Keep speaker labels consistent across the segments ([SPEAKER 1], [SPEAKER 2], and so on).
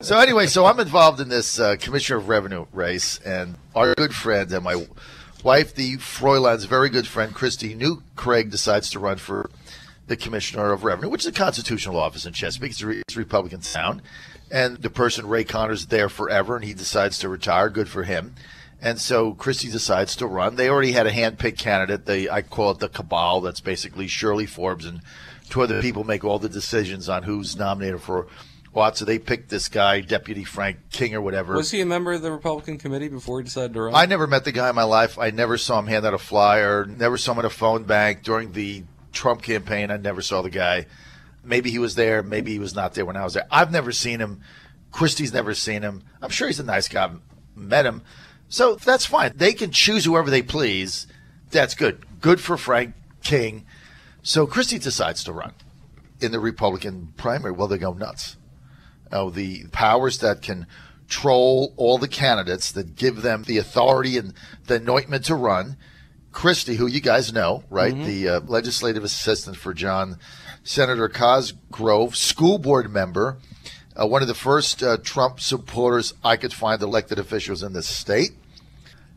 [SPEAKER 1] So anyway, I'm involved in this Commissioner of Revenue race, and our good friend and my wife, the Fräulein's very good friend, Christie, knew Craig decides to run for the Commissioner of Revenue, which is a constitutional office in Chesapeake. It's Republican sound. And the person, Ray Connor's there forever, and he decides to retire. Good for him. And so Christie decides to run. They already had a hand-picked candidate. I call it the cabal. That's basically Shirley Forbes and two other people make all the decisions on who's nominated for what. So they picked this guy, Deputy Frank King or whatever.
[SPEAKER 2] Was he a member of the Republican committee before he decided to run?
[SPEAKER 1] I never met the guy in my life. I never saw him hand out a flyer. Never saw him at a phone bank during the Trump campaign. I never saw the guy. Maybe he was there. Maybe he was not there when I was there. I've never seen him. Christie's never seen him. I'm sure he's a nice guy. I've met him. So that's fine. They can choose whoever they please. That's good. Good for Frank King. So Christie decides to run in the Republican primary. Well, they go nuts. The powers that can troll all the candidates, that give them the authority and the anointment to run. Christie, who you guys know, right? Mm-hmm. The legislative assistant for Senator Cosgrove, school board member, one of the first Trump supporters I could find elected officials in this state.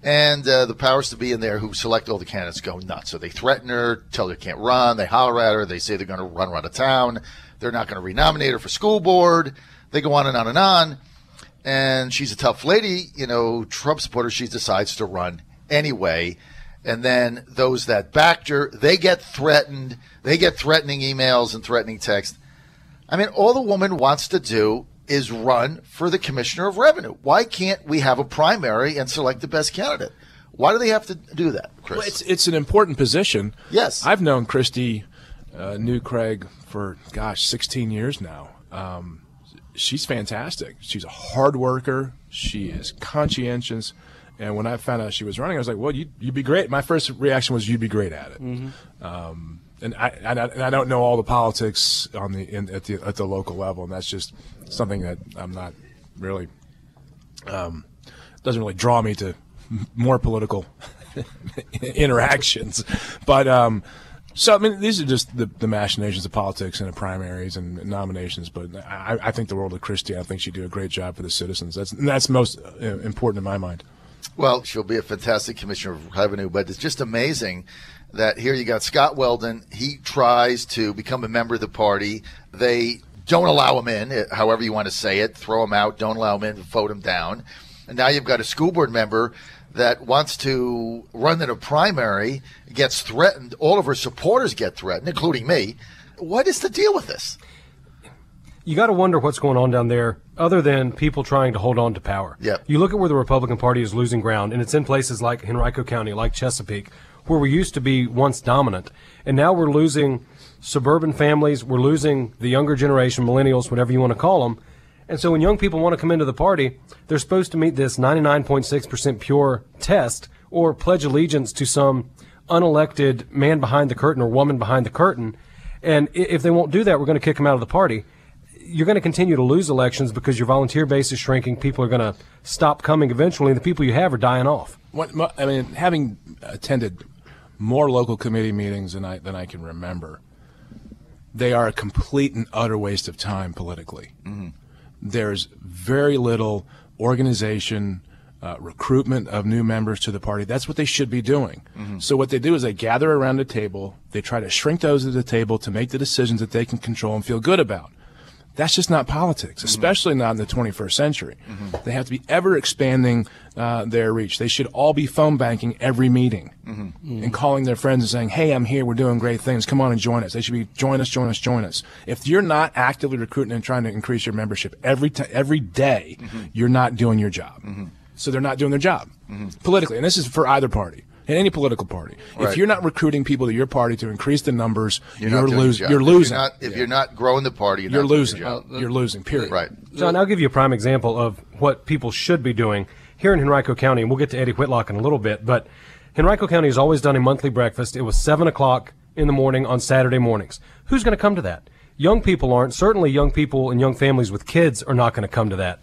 [SPEAKER 1] And the powers to be in there who select all the candidates go nuts. So they threaten her, tell her can't run. They holler at her. They say they're going to run her out of town. They're not going to renominate her for school board. They go on and on and on. And she's a tough lady. Trump supporter, she decides to run anyway. And then those that backed her, they get threatened. They get threatening emails and threatening texts. I mean, all the woman wants to do is run for the Commissioner of Revenue. Why can't we have a primary and select the best candidate? Why do they have to do that, Chris?
[SPEAKER 3] Well, it's an important position.
[SPEAKER 1] Yes.
[SPEAKER 3] I've known Christie, knew Craig for, 16 years now. She's fantastic. She's a hard worker. She is conscientious. And when I found out she was running, I was like, well, you'd be great. My first reaction was you'd be great at it. Mm-hmm. And I don't know all the politics at the local level, and that's just something that I'm not really doesn't really draw me to more political interactions. But so I mean, these are just the machinations of politics and the primaries and nominations. But I think the world of Christie. I think she'd do a great job for the citizens. That's most important in my mind.
[SPEAKER 1] Well, she'll be a fantastic Commissioner of Revenue, but it's just amazing that here you got Scott Weldon. He tries to become a member of the party. They don't allow him in, however you want to say it, throw him out, don't allow him in, vote him down. And now you've got a school board member that wants to run in a primary, gets threatened. All of her supporters get threatened, including me. What is the deal with this?
[SPEAKER 4] You got to wonder what's going on down there other than people trying to hold on to power.
[SPEAKER 1] Yep.
[SPEAKER 4] You look at where the Republican Party is losing ground, and it's in places like Henrico County, like Chesapeake, where we used to be once dominant. And now we're losing suburban families. We're losing the younger generation, millennials, whatever you want to call them. And so when young people want to come into the party, they're supposed to meet this 99.6% pure test or pledge allegiance to some unelected man behind the curtain or woman behind the curtain. And if they won't do that, we're going to kick them out of the party. You're going to continue to lose elections because your volunteer base is shrinking. People are going to stop coming eventually, and the people you have are dying off.
[SPEAKER 3] I mean, having attended more local committee meetings than I can remember, they are a complete and utter waste of time politically. Mm-hmm. There's very little organization, recruitment of new members to the party. That's what they should be doing. Mm-hmm. So what they do is they gather around a table. They try to shrink those at the table to make the decisions that they can control and feel good about. That's just not politics, especially not in the 21st century. Mm-hmm. They have to be ever expanding their reach. They should all be phone banking every meeting and calling their friends and saying, hey, I'm here. We're doing great things. Come on and join us. They should be join us. If you're not actively recruiting and trying to increase your membership every day, you're not doing your job. Mm-hmm. So they're not doing their job politically. And this is for either party. In any political party, right. If you're not recruiting people to your party to increase the numbers, you're losing. You're losing.
[SPEAKER 1] If you're not growing the party,
[SPEAKER 3] you're losing. You're losing. Period.
[SPEAKER 1] Right.
[SPEAKER 4] John, I'll give you a prime example of what people should be doing here in Henrico County, and we'll get to Eddie Whitlock in a little bit. But Henrico County has always done a monthly breakfast. It was 7:00 in the morning on Saturday mornings. Who's going to come to that? Young people aren't. Certainly, young people and young families with kids are not going to come to that.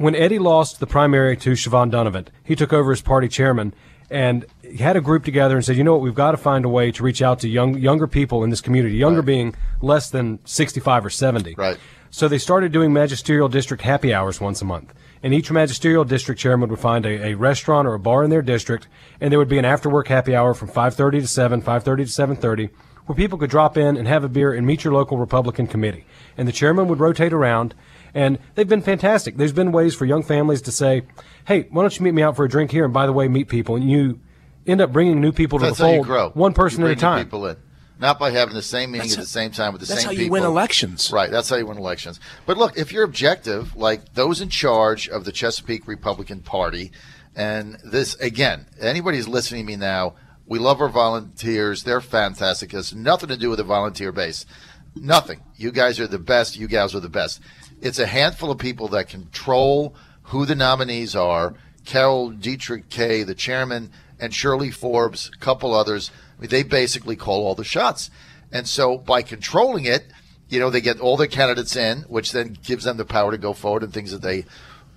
[SPEAKER 4] when Eddie lost the primary to Siobhan Donovan, he took over as party chairman, and he had a group together and said, you know what, we've got to find a way to reach out to younger people in this community, younger being less than 65 or 70.
[SPEAKER 1] Right.
[SPEAKER 4] So they started doing magisterial district happy hours once a month. And each magisterial district chairman would find a restaurant or a bar in their district, and there would be an after-work happy hour from 5:30 to 7, 5:30 to 7:30, where people could drop in and have a beer and meet your local Republican committee. And the chairman would rotate around, and they've been fantastic. There's been ways for young families to say, hey, why don't you meet me out for a drink here, and by the way, meet people. And you end up bringing new people to
[SPEAKER 1] That's
[SPEAKER 4] the fold,
[SPEAKER 1] how you grow.
[SPEAKER 4] one person
[SPEAKER 1] You
[SPEAKER 4] at a
[SPEAKER 1] bring new
[SPEAKER 4] time.
[SPEAKER 1] people in. Not by having the same meeting at the same time with the same people.
[SPEAKER 3] That's how you win elections.
[SPEAKER 1] Right, that's how you win elections. But look, if you're objective, like those in charge of the Chesapeake Republican Party, and this, again, anybody who's listening to me now, we love our volunteers. They're fantastic. It has nothing to do with the volunteer base. Nothing. You guys are the best. You gals are the best. It's a handful of people that control who the nominees are. Carol Dietrich Kay, the chairman, and Shirley Forbes, a couple others. I mean, they basically call all the shots. And so by controlling it, they get all their candidates in, which then gives them the power to go forward and things that they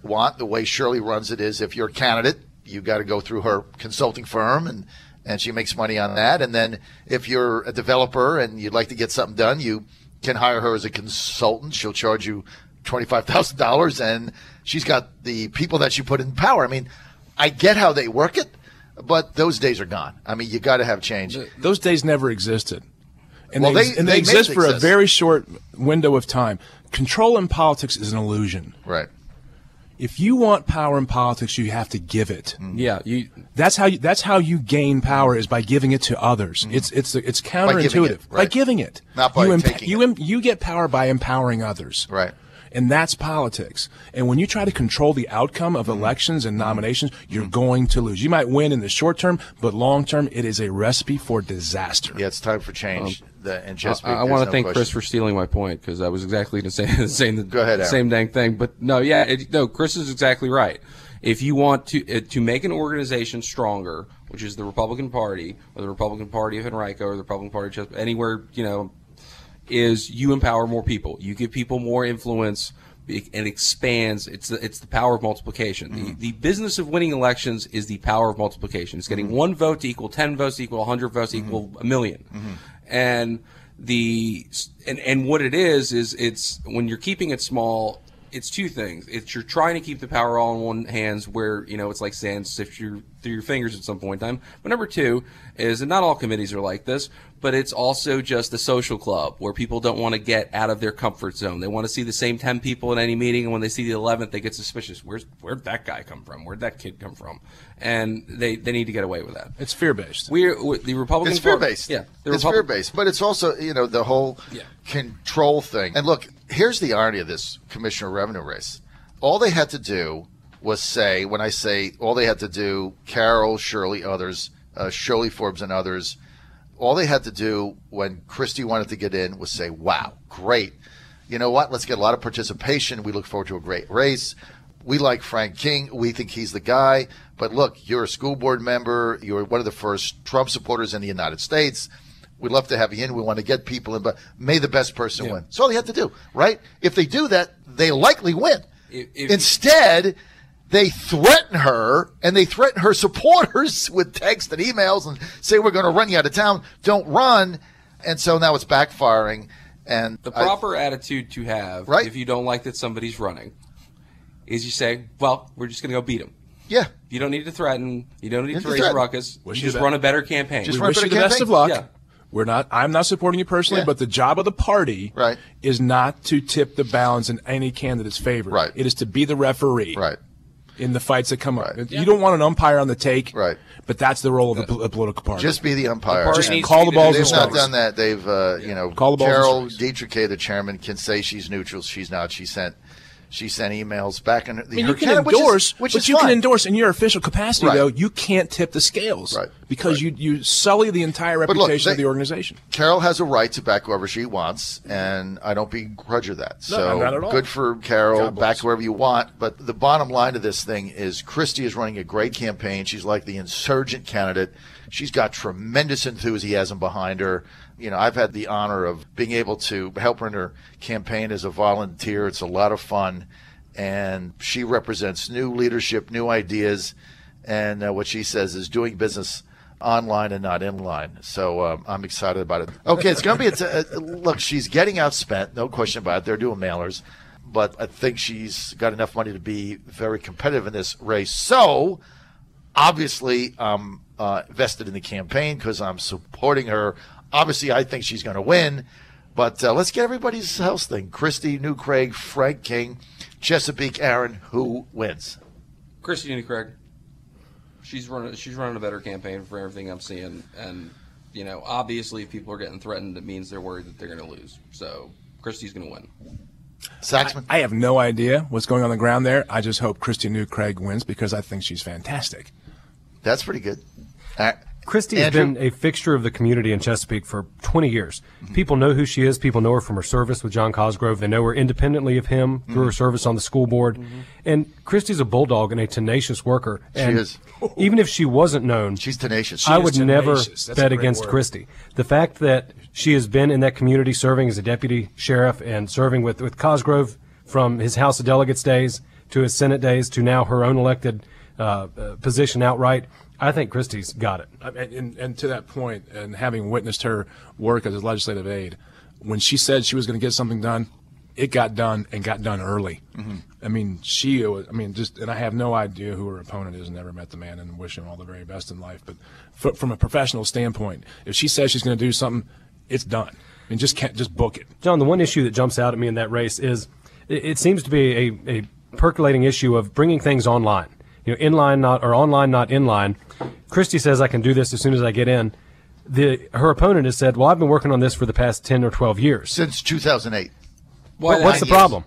[SPEAKER 1] want. The way Shirley runs it is if you're a candidate, you got to go through her consulting firm, and she makes money on that. And then if you're a developer and you'd like to get something done, you can hire her as a consultant. She'll charge you $25,000, and she's got the people that she put in power. I mean, I get how they work it, but those days are gone. I mean, you got to have change.
[SPEAKER 3] Those days never existed. And
[SPEAKER 1] Well,
[SPEAKER 3] they exist for a very short window of time. Control in politics is an illusion.
[SPEAKER 1] Right.
[SPEAKER 3] If you want power in politics, you have to give it.
[SPEAKER 2] Yeah,
[SPEAKER 3] That's how you gain power, is by giving it to others. It's counterintuitive.
[SPEAKER 1] By
[SPEAKER 3] giving it.
[SPEAKER 1] Not by taking it.
[SPEAKER 3] You get power by empowering others.
[SPEAKER 1] Right.
[SPEAKER 3] And that's politics. And when you try to control the outcome of elections and nominations, you're going to lose. You might win in the short term, but long term, it is a recipe for disaster.
[SPEAKER 1] Yeah, it's time for change. And
[SPEAKER 2] I want to thank Chris for stealing my point, because I was exactly the same
[SPEAKER 1] Go ahead, Aaron.
[SPEAKER 2] same dang thing. But no, Chris is exactly right. If you want to make an organization stronger, which is the Republican Party or the Republican Party of Henrico or the Republican Party of anywhere, is you empower more people. You give people more influence. It expands. It's the power of multiplication. Mm-hmm. The business of winning elections is the power of multiplication. It's getting one vote to equal 10 votes to equal 100 votes to equal a million. And what it is it's when you're keeping it small, it's two things. It's you're trying to keep the power all in one hands, where it's like sand sifts through your fingers at some point in time. But number two is, and not all committees are like this, but it's also just a social club where people don't want to get out of their comfort zone. They want to see the same 10 people in any meeting, and when they see the 11th, they get suspicious. Where'd that guy come from? Where'd that kid come from? And they need to get away with that.
[SPEAKER 3] It's fear-based.
[SPEAKER 2] The Republican
[SPEAKER 1] It's fear-based.
[SPEAKER 2] Yeah,
[SPEAKER 1] it's fear-based, but it's also the whole control thing. And look, here's the irony of this commissioner revenue race. All they had to do was say, when I say all they had to do, Carol, Shirley, others, Shirley Forbes and others, all they had to do when Christie wanted to get in was say, wow, great. You know what? Let's get a lot of participation. We look forward to a great race. We like Frank King. We think he's the guy. But look, you're a school board member. You're one of the first Trump supporters in the United States. We'd love to have you in. We want to get people in, but may the best person win. That's all they have to do, right? If they do that, they likely win. Instead, they threaten her, and they threaten her supporters with text and emails and say, we're going to run you out of town. Don't run. And so now it's backfiring. And
[SPEAKER 2] the proper attitude to have, if you don't like that somebody's running, is you say, well, we're just going to go beat him.
[SPEAKER 1] Yeah.
[SPEAKER 2] You don't need to threaten. You don't need to raise a ruckus. Just run a better campaign.
[SPEAKER 3] We wish you the best of luck. Yeah. I'm not supporting you personally, but the job of the party is not to tip the balance in any candidate's favor.
[SPEAKER 1] Right.
[SPEAKER 3] It is to be the referee.
[SPEAKER 1] Right.
[SPEAKER 3] In the fights that come up. You don't want an umpire on the take.
[SPEAKER 1] Right.
[SPEAKER 3] But that's the role of a political party.
[SPEAKER 1] Just be the umpire.
[SPEAKER 3] Just call the balls and
[SPEAKER 1] strikes. They've not done that. They've,
[SPEAKER 3] call the balls.
[SPEAKER 1] Carol Dietrich, the chairman, can say she's neutral. She's not. She sent emails back in
[SPEAKER 3] you can endorse, but you can endorse in your official capacity, though. You can't tip the scales because you sully the entire reputation of the organization.
[SPEAKER 1] Carol has a right to back whoever she wants, and I don't begrudge her that. So
[SPEAKER 3] not at all.
[SPEAKER 1] Good for Carol. Back whoever you want. But the bottom line of this thing is Christie is running a great campaign. She's like the insurgent candidate. She's got tremendous enthusiasm behind her. I've had the honor of being able to help her in her campaign as a volunteer. It's a lot of fun. and she represents new leadership, new ideas, and what she says is doing business online and not in line. So I'm excited about it. Okay, it's going to be look, she's getting outspent, no question about it. They're doing mailers, but I think she's got enough money to be very competitive in this race. So obviously, I'm vested in the campaign because I'm supporting her. Obviously, I think she's going to win. But let's get everybody's house thing. Christie, New Craig, Frank King, Chesapeake, Aaron. Who wins?
[SPEAKER 2] Christie New Craig. She's running a better campaign for everything I'm seeing. And, obviously if people are getting threatened, it means they're worried that they're going to lose. So Christie's going to win.
[SPEAKER 1] Saxman?
[SPEAKER 3] I have no idea what's going on the ground there. I just hope Christie New Craig wins because I think she's fantastic.
[SPEAKER 1] That's pretty good.
[SPEAKER 4] Christie has been a fixture of the community in Chesapeake for 20 years. People know who she is. People know her from her service with John Cosgrove. They know her independently of him through her service on the school board. And Christie's a bulldog and a tenacious worker. And
[SPEAKER 1] she is.
[SPEAKER 4] Even if she wasn't known,
[SPEAKER 1] She's tenacious.
[SPEAKER 4] I would never
[SPEAKER 3] tenacious. That's a
[SPEAKER 4] bet
[SPEAKER 3] great
[SPEAKER 4] against
[SPEAKER 3] word.
[SPEAKER 4] Christie. The fact that she has been in that community serving as a deputy sheriff and serving with Cosgrove from his House of Delegates days to his Senate days to now her own elected position outright, I think Christie's got it.
[SPEAKER 3] And to that point, and having witnessed her work as a legislative aide, when she said she was going to get something done, it got done and got done early. I mean, and I have no idea who her opponent is. Never met the man and wish him all the very best in life. But from a professional standpoint, if she says she's going to do something, it's done. I mean, just book it.
[SPEAKER 4] John, the one issue that jumps out at me in that race is it seems to be a percolating issue of bringing things online. Inline not or online not inline. Christie says I can do this as soon as I get in. Her opponent has said, well, I've been working on this for the past 10 or 12 years.
[SPEAKER 1] Since 2008.
[SPEAKER 4] What's the problem?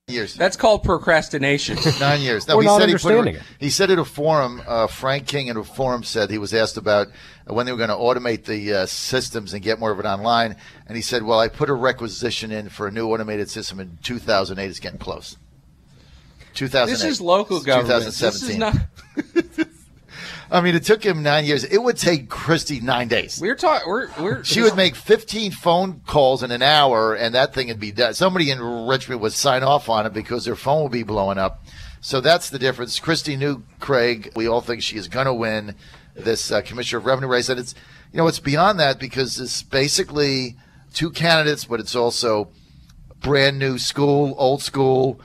[SPEAKER 1] Years.
[SPEAKER 2] That's called procrastination.
[SPEAKER 1] 9 years. No,
[SPEAKER 4] We're not
[SPEAKER 1] he
[SPEAKER 4] understanding it.
[SPEAKER 1] He said at a forum, Frank King at a forum said he was asked about when they were going to automate the systems and get more of it online. And he said, well, I put a requisition in for a new automated system in 2008. It's getting close. 2008.
[SPEAKER 2] This is local government.
[SPEAKER 1] 2017.
[SPEAKER 2] This is not.
[SPEAKER 1] I mean, it took him 9 years. It would take Christie 9 days. She would make 15 phone calls in an hour, and that thing would be done. Somebody in Richmond would sign off on it because their phone would be blowing up. So that's the difference. Christie New Craig, we all think she is going to win this Commissioner of Revenue race. And it's, it's beyond that because it's basically two candidates, but it's also brand new school, old school,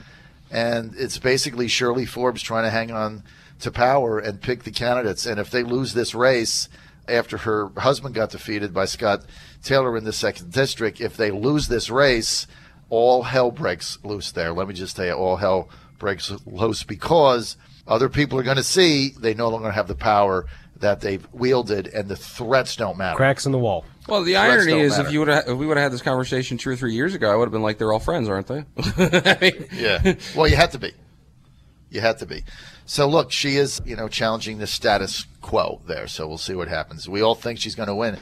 [SPEAKER 1] and it's basically Shirley Forbes trying to hang on to power and pick the candidates. And if they lose this race after her husband got defeated by Scott Taylor in the 2nd District, if they lose this race, all hell breaks loose there. Let me just tell you, all hell breaks loose because other people are going to see they no longer have the power that they've wielded, and the threats don't matter.
[SPEAKER 4] Cracks in the wall.
[SPEAKER 2] Well, the irony is, if we would have had this conversation 2 or 3 years ago, I would have been like, they're all friends, aren't they?
[SPEAKER 1] Yeah. Well, you had to be. You had to be. So, look, she is, challenging the status quo there. So we'll see what happens. We all think she's going to win.